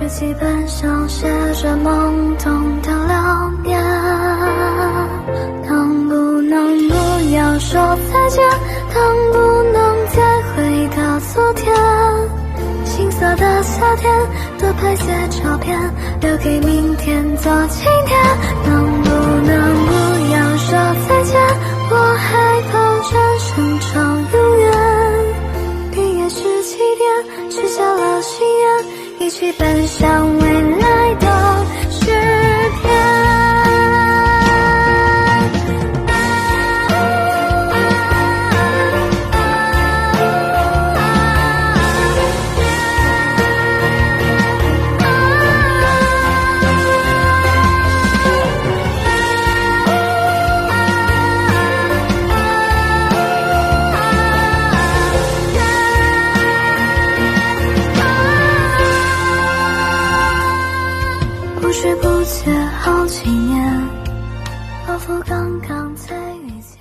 日记本上写着懵懂的流年，能不能不要说再见，能不能再回到昨天，青涩的夏天多拍些照片，留给明天做纪念。能不能不要说再见，我害怕转生成永远。毕业是起点，许下了心愿，一起奔向未来的诗篇。不知不觉好几年，仿佛刚刚才遇见。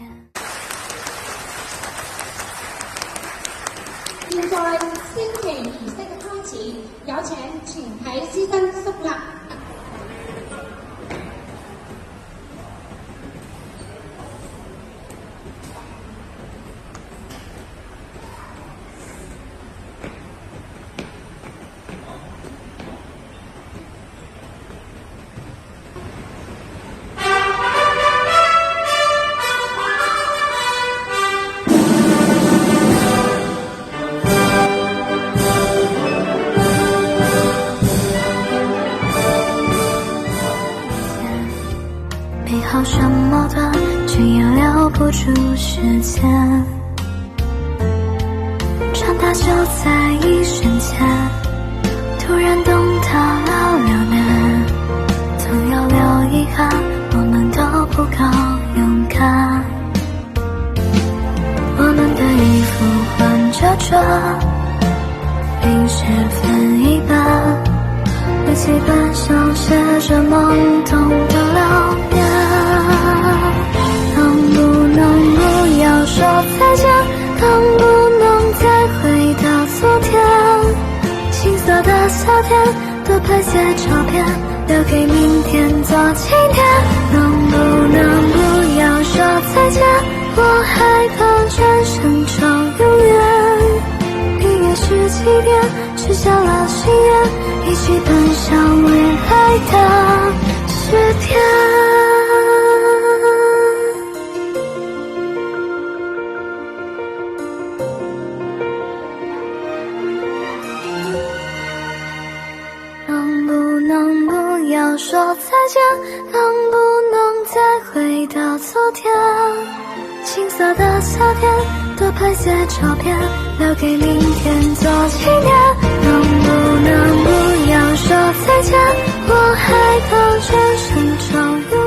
現在升旗儀式嘅開始，有請全體師生肅立。美好什么的，却也留不住时间。长大就在一瞬间，突然懂得了留恋。总有留遗憾，我们都不够勇敢。我们的衣服混着着，零时分一半。日记本上写着懵懂的流年，能不能不要说再见，能不能再回到昨天，青涩的夏天多拍些照片，留给明天做纪念。能不能不要说再见，我害怕转生成永远。毕业是起点，许下了心愿，一起奔向未来的诗篇。能不能不要说再见，能不能再回到昨天，青涩的夏天多拍些照片，留给明天做纪念。能不能不要说再见，我害怕转生成永远。